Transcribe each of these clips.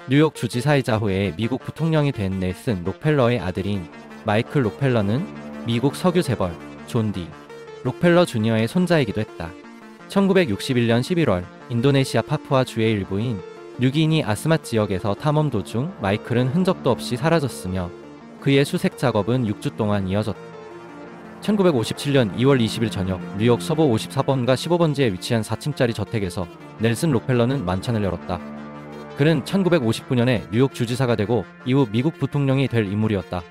뉴욕 주지사이자 후에 미국 부통령이 된 넬슨 록펠러의 아들인 마이클 록펠러는 미국 석유 재벌 존 D. 록펠러 주니어의 손자이기도 했다. 1961년 11월 인도네시아 파푸아 주의 일부인 뉴기니 아스맛 지역에서 탐험 도중 마이클은 흔적도 없이 사라졌으며 그의 수색 작업은 6주 동안 이어졌다. 1957년 2월 20일 저녁 뉴욕 서부 54번가 15번지에 위치한 4층짜리 저택에서 넬슨 록펠러는 만찬을 열었다. 그는 1959년에 뉴욕 주지사가 되고 이후 미국 부통령이 될 인물이었다.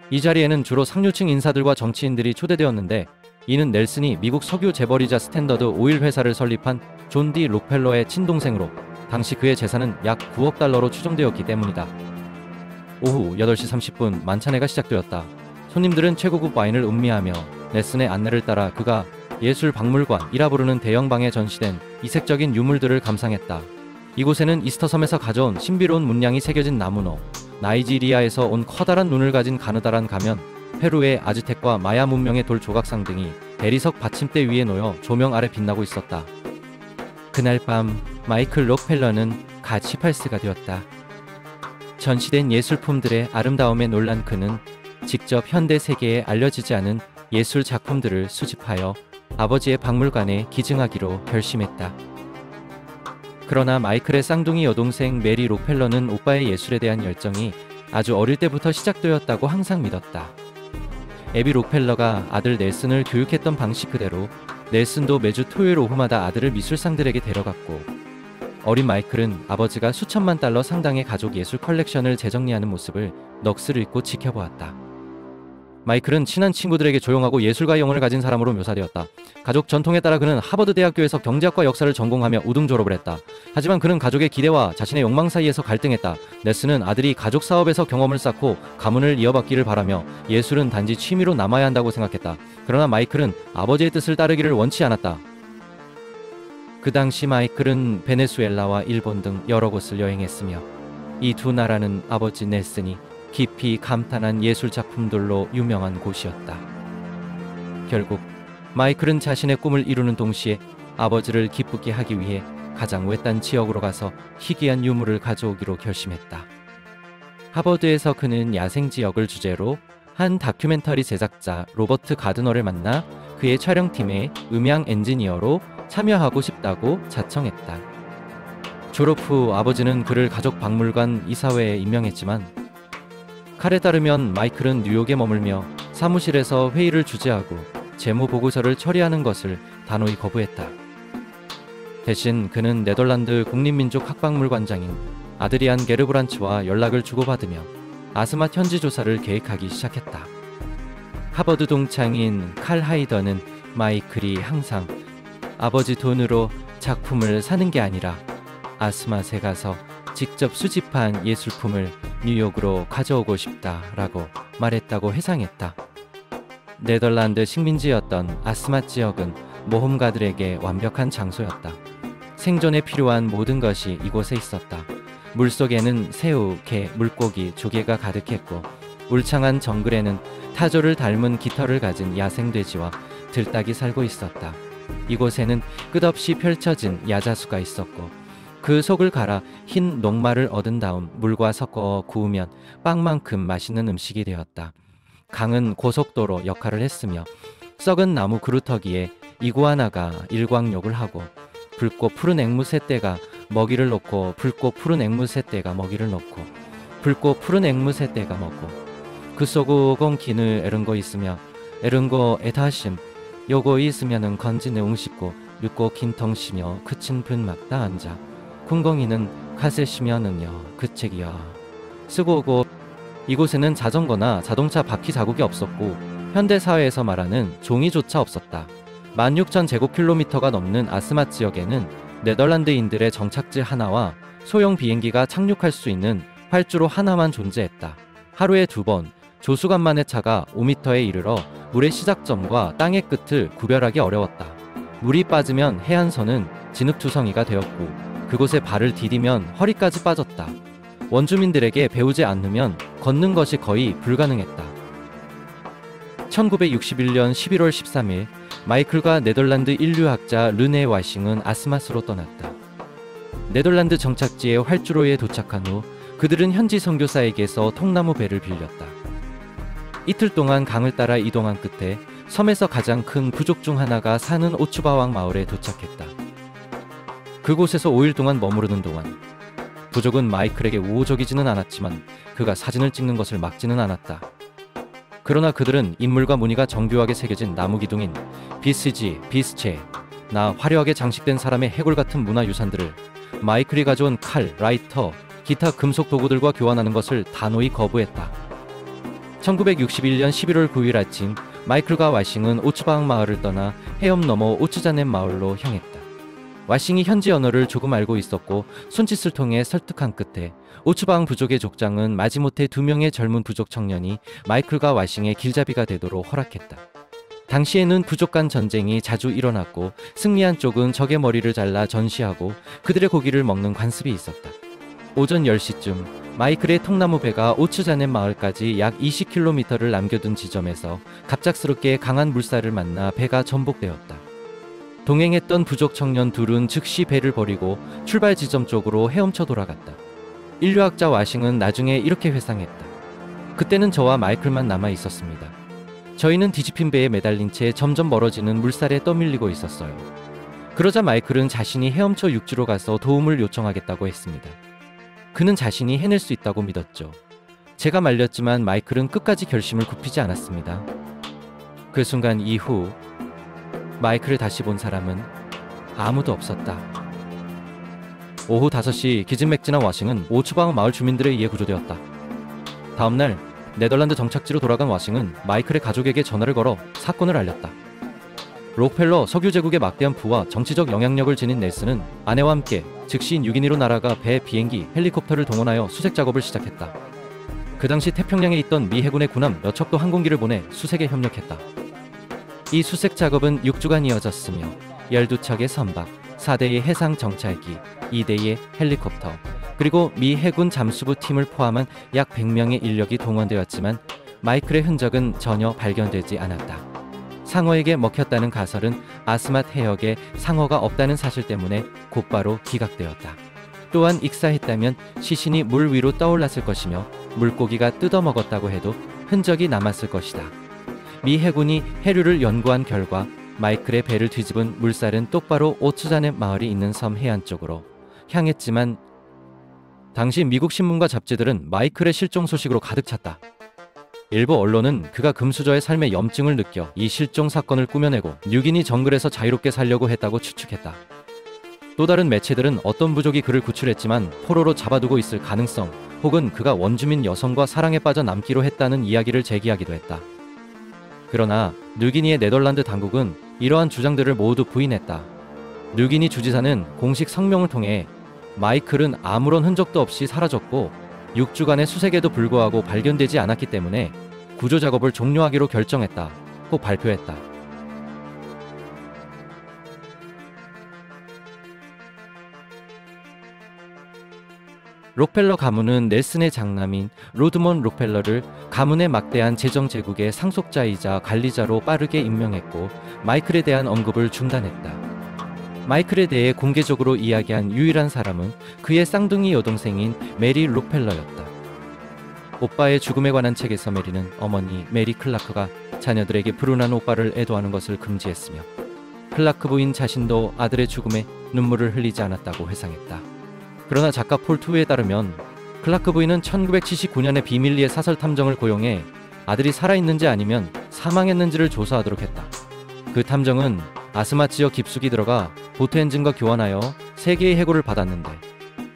이 자리에는 주로 상류층 인사들과 정치인들이 초대되었는데 이는 넬슨이 미국 석유 재벌이자 스탠더드 오일 회사를 설립한 존 D. 록펠러의 친동생으로 당시 그의 재산은 약 9억 달러로 추정되었기 때문이다. 오후 8시 30분 만찬회가 시작되었다. 손님들은 최고급 와인을 음미하며 넬슨의 안내를 따라 그가 예술 박물관이라 부르는 대형방에 전시된 이색적인 유물들을 감상했다. 이곳에는 이스터섬에서 가져온 신비로운 문양이 새겨진 나무노, 나이지리아에서 온 커다란 눈을 가진 가느다란 가면, 페루의 아즈텍과 마야 문명의 돌 조각상 등이 대리석 받침대 위에 놓여 조명 아래 빛나고 있었다. 그날 밤 마이클 록펠러는 갓 18세가 되었다. 전시된 예술품들의 아름다움에 놀란 그는 직접 현대 세계에 알려지지 않은 예술 작품들을 수집하여 아버지의 박물관에 기증하기로 결심했다. 그러나 마이클의 쌍둥이 여동생 메리 록펠러는 오빠의 예술에 대한 열정이 아주 어릴 때부터 시작되었다고 항상 믿었다. 애비 록펠러가 아들 넬슨을 교육했던 방식 그대로 넬슨도 매주 토요일 오후마다 아들을 미술상들에게 데려갔고, 어린 마이클은 아버지가 수천만 달러 상당의 가족 예술 컬렉션을 재정리하는 모습을 넋을 잃고 지켜보았다. 마이클은 친한 친구들에게 조용하고 예술가의 영혼을 가진 사람으로 묘사되었다. 가족 전통에 따라 그는 하버드 대학교에서 경제학과 역사를 전공하며 우등 졸업을 했다. 하지만 그는 가족의 기대와 자신의 욕망 사이에서 갈등했다. 넬슨은 아들이 가족 사업에서 경험을 쌓고 가문을 이어받기를 바라며 예술은 단지 취미로 남아야 한다고 생각했다. 그러나 마이클은 아버지의 뜻을 따르기를 원치 않았다. 그 당시 마이클은 베네수엘라와 일본 등 여러 곳을 여행했으며 이 두 나라는 아버지 넬슨이 깊이 감탄한 예술 작품들로 유명한 곳이었다. 결국 마이클은 자신의 꿈을 이루는 동시에 아버지를 기쁘게 하기 위해 가장 외딴 지역으로 가서 희귀한 유물을 가져오기로 결심했다. 하버드에서 그는 야생 지역을 주제로 한 다큐멘터리 제작자 로버트 가드너를 만나 그의 촬영팀의 음향 엔지니어로 참여하고 싶다고 자청했다. 졸업 후 아버지는 그를 가족 박물관 이사회에 임명했지만 칼에 따르면 마이클은 뉴욕에 머물며 사무실에서 회의를 주재하고 재무 보고서를 처리하는 것을 단호히 거부했다. 대신 그는 네덜란드 국립민족 학박물관장인 아드리안 게르브란츠와 연락을 주고받으며 아스맛 현지 조사를 계획하기 시작했다. 하버드 동창인 칼 하이더는 마이클이 항상 아버지 돈으로 작품을 사는 게 아니라 아스맛에 가서 직접 수집한 예술품을 뉴욕으로 가져오고 싶다라고 말했다고 회상했다. 네덜란드 식민지였던 아스맛 지역은 모험가들에게 완벽한 장소였다. 생존에 필요한 모든 것이 이곳에 있었다. 물속에는 새우, 게, 물고기, 조개가 가득했고 울창한 정글에는 타조를 닮은 깃털을 가진 야생돼지와 들닭이 살고 있었다. 이곳에는 끝없이 펼쳐진 야자수가 있었고 그 속을 갈아 흰 녹말을 얻은 다음 물과 섞어 구우면 빵만큼 맛있는 음식이 되었다. 강은 고속도로 역할을 했으며 썩은 나무 그루터기에 이구아나가 일광욕을 하고 붉고 푸른 앵무새 떼가 먹이를 놓고 붉고 푸른 앵무새 떼가 먹이를 놓고 붉고 푸른 앵무새 떼가 먹고 그 속은 기느 에른거 있으며 에른거 에다심 요거 있으면은 건지네 웅식고 육고 긴텅시며 그친 분막다 앉아 궁공이는 가세시면은요 그 책이야 쓰고 오고. 이곳에는 자전거나 자동차 바퀴 자국이 없었고 현대사회에서 말하는 종이조차 없었다. 16,000제곱킬로미터가 넘는 아스맛 지역에는 네덜란드인들의 정착지 하나와 소형 비행기가 착륙할 수 있는 활주로 하나만 존재했다. 하루에 2번 조수간만의 차가 5m에 이르러 물의 시작점과 땅의 끝을 구별하기 어려웠다. 물이 빠지면 해안선은 진흙투성이가 되었고 그곳에 발을 디디면 허리까지 빠졌다. 원주민들에게 배우지 않으면 걷는 것이 거의 불가능했다. 1961년 11월 13일 마이클과 네덜란드 인류학자 르네 와싱은 아스마스로 떠났다. 네덜란드 정착지에 활주로에 도착한 후 그들은 현지 선교사에게서 통나무 배를 빌렸다. 이틀 동안 강을 따라 이동한 끝에 섬에서 가장 큰 부족 중 하나가 사는 오츠바왕 마을에 도착했다. 그곳에서 5일 동안 머무르는 동안 부족은 마이클에게 우호적이지는 않았지만 그가 사진을 찍는 것을 막지는 않았다. 그러나 그들은 인물과 무늬가 정교하게 새겨진 나무 기둥인 비스지, 비스체, 나 화려하게 장식된 사람의 해골 같은 문화유산들을 마이클이 가져온 칼, 라이터, 기타 금속 도구들과 교환하는 것을 단호히 거부했다. 1961년 11월 9일 아침 마이클과 와싱은 오츠바항 마을을 떠나 해협 너머 오츠자넴 마을로 향했다. 와싱이 현지 언어를 조금 알고 있었고 손짓을 통해 설득한 끝에 오츠바항 부족의 족장은 마지못해 2명의 젊은 부족 청년이 마이클과 와싱의 길잡이가 되도록 허락했다. 당시에는 부족 간 전쟁이 자주 일어났고 승리한 쪽은 적의 머리를 잘라 전시하고 그들의 고기를 먹는 관습이 있었다. 오전 10시쯤 마이클의 통나무 배가 오츠자넴 마을까지 약 20km를 남겨둔 지점에서 갑작스럽게 강한 물살을 만나 배가 전복되었다. 동행했던 부족 청년 둘은 즉시 배를 버리고 출발 지점 쪽으로 헤엄쳐 돌아갔다. 인류학자 와싱은 나중에 이렇게 회상했다. 그때는 저와 마이클만 남아 있었습니다. 저희는 뒤집힌 배에 매달린 채 점점 멀어지는 물살에 떠밀리고 있었어요. 그러자 마이클은 자신이 헤엄쳐 육지로 가서 도움을 요청하겠다고 했습니다. 그는 자신이 해낼 수 있다고 믿었죠. 제가 말렸지만 마이클은 끝까지 결심을 굽히지 않았습니다. 그 순간 이후 마이클을 다시 본 사람은 아무도 없었다. 오후 5시 기진맥진한 와싱은 오츠바항 마을 주민들에 의해 구조되었다. 다음날 네덜란드 정착지로 돌아간 와싱은 마이클의 가족에게 전화를 걸어 사건을 알렸다. 록펠러 석유 제국의 막대한 부와 정치적 영향력을 지닌 넬슨은 아내와 함께 즉시 뉴기니로 날아가 배, 비행기, 헬리콥터를 동원하여 수색 작업을 시작했다. 그 당시 태평양에 있던 미 해군의 군함 몇 척도 항공기를 보내 수색에 협력했다. 이 수색 작업은 6주간 이어졌으며 12척의 선박, 4대의 해상 정찰기, 2대의 헬리콥터, 그리고 미 해군 잠수부 팀을 포함한 약 100명의 인력이 동원되었지만 마이클의 흔적은 전혀 발견되지 않았다. 상어에게 먹혔다는 가설은 아스맛 해역에 상어가 없다는 사실 때문에 곧바로 기각되었다. 또한 익사했다면 시신이 물 위로 떠올랐을 것이며 물고기가 뜯어먹었다고 해도 흔적이 남았을 것이다. 미 해군이 해류를 연구한 결과 마이클의 배를 뒤집은 물살은 똑바로 오츠자넴 마을이 있는 섬 해안 쪽으로 향했지만 당시 미국 신문과 잡지들은 마이클의 실종 소식으로 가득 찼다. 일부 언론은 그가 금수저의 삶의 염증을 느껴 이 실종 사건을 꾸며내고 뉴기니 정글에서 자유롭게 살려고 했다고 추측했다. 또 다른 매체들은 어떤 부족이 그를 구출했지만 포로로 잡아두고 있을 가능성 혹은 그가 원주민 여성과 사랑에 빠져 남기로 했다는 이야기를 제기하기도 했다. 그러나 뉴기니의 네덜란드 당국은 이러한 주장들을 모두 부인했다. 뉴기니 주지사는 공식 성명을 통해 마이클은 아무런 흔적도 없이 사라졌고 6주간의 수색에도 불구하고 발견되지 않았기 때문에 구조 작업을 종료하기로 결정했다고 발표했다. 록펠러 가문은 넬슨의 장남인 로드먼 록펠러를 가문의 막대한 재정 제국의 상속자이자 관리자로 빠르게 임명했고 마이클에 대한 언급을 중단했다. 마이클에 대해 공개적으로 이야기한 유일한 사람은 그의 쌍둥이 여동생인 메리 록펠러였다. 오빠의 죽음에 관한 책에서 메리는 어머니 메리 클라크가 자녀들에게 불운한 오빠를 애도하는 것을 금지했으며 클라크 부인 자신도 아들의 죽음에 눈물을 흘리지 않았다고 회상했다. 그러나 작가 폴 투에 따르면 클라크 부인은 1979년에 비밀리에 사설 탐정을 고용해 아들이 살아있는지 아니면 사망했는지를 조사하도록 했다. 그 탐정은 아스맛 지역 깊숙이 들어가 보트 엔진과 교환하여 3개의 해골을 받았는데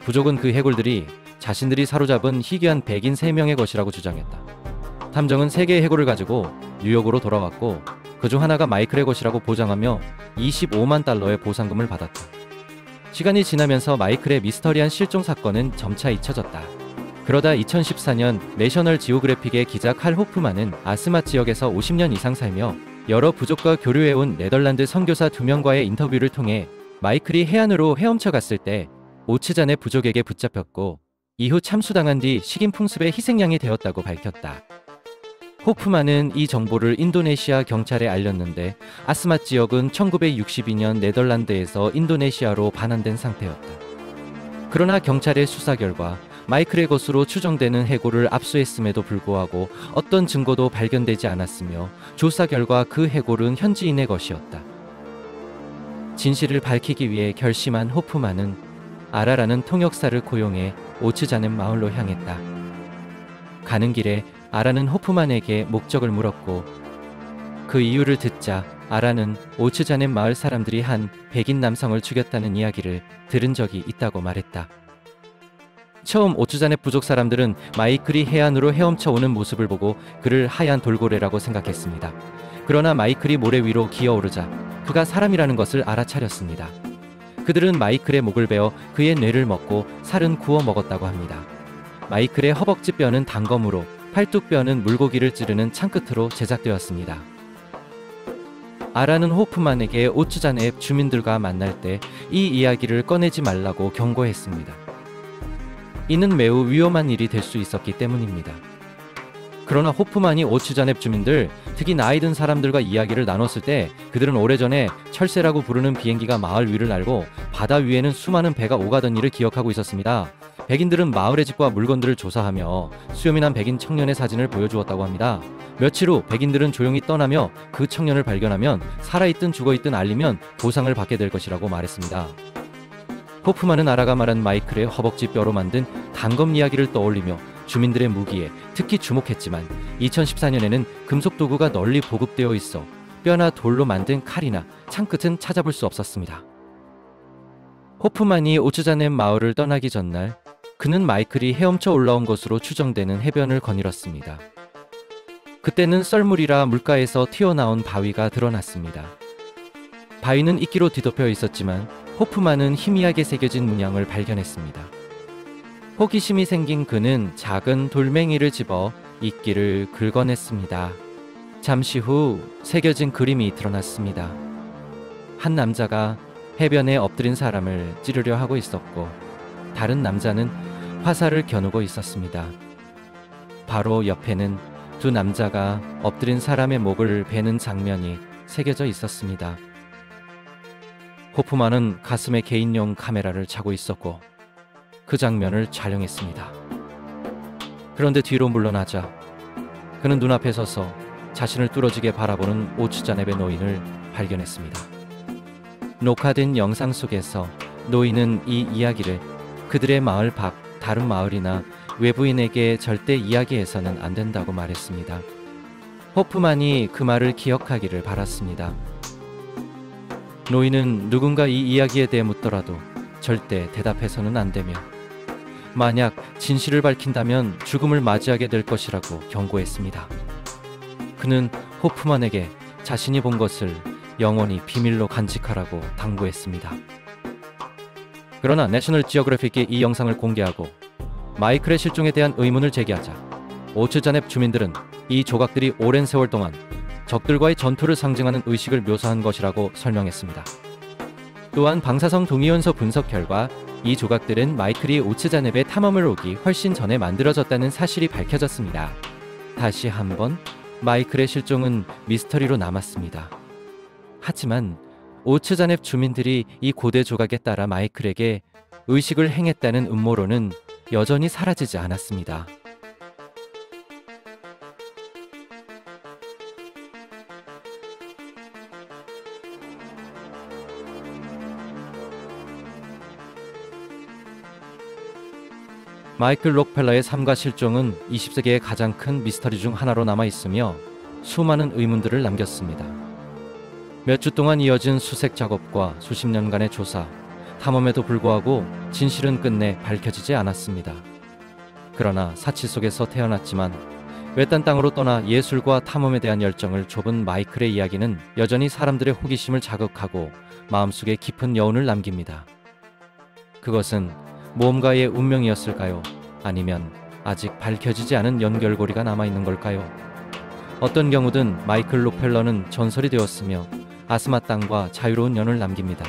부족은 그 해골들이 자신들이 사로잡은 희귀한 백인 3명의 것이라고 주장했다. 탐정은 3개의 해골을 가지고 뉴욕으로 돌아왔고 그중 하나가 마이클의 것이라고 보장하며 25만 달러의 보상금을 받았다. 시간이 지나면서 마이클의 미스터리한 실종 사건은 점차 잊혀졌다. 그러다 2014년 내셔널 지오그래픽의 기자 칼 호프만은 아스맛 지역에서 50년 이상 살며 여러 부족과 교류해온 네덜란드 선교사 2명과의 인터뷰를 통해 마이클이 해안으로 헤엄쳐 갔을 때 오츠잔의 부족에게 붙잡혔고 이후 참수당한 뒤 식인 풍습의 희생양이 되었다고 밝혔다. 호프만은 이 정보를 인도네시아 경찰에 알렸는데 아스맛 지역은 1962년 네덜란드에서 인도네시아로 반환된 상태였다. 그러나 경찰의 수사 결과 마이클의 것으로 추정되는 해골을 압수했음에도 불구하고 어떤 증거도 발견되지 않았으며 조사 결과 그 해골은 현지인의 것이었다. 진실을 밝히기 위해 결심한 호프만은 아라라는 통역사를 고용해 오츠자넴 마을로 향했다. 가는 길에 아라는 호프만에게 목적을 물었고 그 이유를 듣자 아라는 오츠자넴 마을 사람들이 한 백인 남성을 죽였다는 이야기를 들은 적이 있다고 말했다. 처음 오츠자넴 부족 사람들은 마이클이 해안으로 헤엄쳐 오는 모습을 보고 그를 하얀 돌고래라고 생각했습니다. 그러나 마이클이 모래 위로 기어오르자 그가 사람이라는 것을 알아차렸습니다. 그들은 마이클의 목을 베어 그의 뇌를 먹고 살은 구워 먹었다고 합니다. 마이클의 허벅지 뼈는 단검으로, 팔뚝뼈는 물고기를 찌르는 창끝으로 제작되었습니다. 아라는 호프만에게 오츠자넴 주민들과 만날 때 이 이야기를 꺼내지 말라고 경고했습니다. 이는 매우 위험한 일이 될 수 있었기 때문입니다. 그러나 호프만이 오츠자넵 주민들, 특히 나이 든 사람들과 이야기를 나눴을 때 그들은 오래전에 철새라고 부르는 비행기가 마을 위를 날고 바다 위에는 수많은 배가 오가던 일을 기억하고 있었습니다. 백인들은 마을의 집과 물건들을 조사하며 수염이 난 백인 청년의 사진을 보여주었다고 합니다. 며칠 후 백인들은 조용히 떠나며 그 청년을 발견하면 살아있든 죽어있든 알리면 보상을 받게 될 것이라고 말했습니다. 호프만은 아라가 말한 마이클의 허벅지 뼈로 만든 단검 이야기를 떠올리며 주민들의 무기에 특히 주목했지만 2014년에는 금속 도구가 널리 보급되어 있어 뼈나 돌로 만든 칼이나 창끝은 찾아볼 수 없었습니다. 호프만이 오츠자넴 마을을 떠나기 전날 그는 마이클이 헤엄쳐 올라온 것으로 추정되는 해변을 거닐었습니다. 그때는 썰물이라 물가에서 튀어나온 바위가 드러났습니다. 바위는 이끼로 뒤덮여 있었지만 호프만은 희미하게 새겨진 문양을 발견했습니다. 호기심이 생긴 그는 작은 돌멩이를 집어 이끼를 긁어냈습니다. 잠시 후 새겨진 그림이 드러났습니다. 한 남자가 해변에 엎드린 사람을 찌르려 하고 있었고 다른 남자는 화살을 겨누고 있었습니다. 바로 옆에는 두 남자가 엎드린 사람의 목을 베는 장면이 새겨져 있었습니다. 호프만은 가슴에 개인용 카메라를 차고 있었고 그 장면을 촬영했습니다. 그런데 뒤로 물러나자 그는 눈앞에 서서 자신을 뚫어지게 바라보는 오츠자넵의 노인을 발견했습니다. 녹화된 영상 속에서 노인은 이 이야기를 그들의 마을 밖 다른 마을이나 외부인에게 절대 이야기해서는 안 된다고 말했습니다. 호프만이 그 말을 기억하기를 바랐습니다. 노인은 누군가 이 이야기에 대해 묻더라도 절대 대답해서는 안 되며 만약 진실을 밝힌다면 죽음을 맞이하게 될 것이라고 경고했습니다. 그는 호프만에게 자신이 본 것을 영원히 비밀로 간직하라고 당부했습니다. 그러나 내셔널 지오그래픽이 이 영상을 공개하고 마이클의 실종에 대한 의문을 제기하자 오츠자넵 주민들은 이 조각들이 오랜 세월 동안 적들과의 전투를 상징하는 의식을 묘사한 것이라고 설명했습니다. 또한 방사성 동위원소 분석 결과 이 조각들은 마이클이 오츠자넵의 탐험을 오기 훨씬 전에 만들어졌다는 사실이 밝혀졌습니다. 다시 한번 마이클의 실종은 미스터리로 남았습니다. 하지만 오츠자넵 주민들이 이 고대 조각에 따라 마이클에게 의식을 행했다는 음모론은 여전히 사라지지 않았습니다. 마이클 록펠러의 삶과 실종은 20세기의 가장 큰 미스터리 중 하나로 남아있으며 수많은 의문들을 남겼습니다. 몇 주 동안 이어진 수색 작업과 수십 년간의 조사, 탐험에도 불구하고 진실은 끝내 밝혀지지 않았습니다. 그러나 사치 속에서 태어났지만 외딴 땅으로 떠나 예술과 탐험에 대한 열정을 좁은 마이클의 이야기는 여전히 사람들의 호기심을 자극하고 마음속에 깊은 여운을 남깁니다. 그것은 모험가의 운명이었을까요? 아니면 아직 밝혀지지 않은 연결고리가 남아있는 걸까요? 어떤 경우든 마이클 록펠러는 전설이 되었으며 아스맛 땅과 자유로운 연을 남깁니다.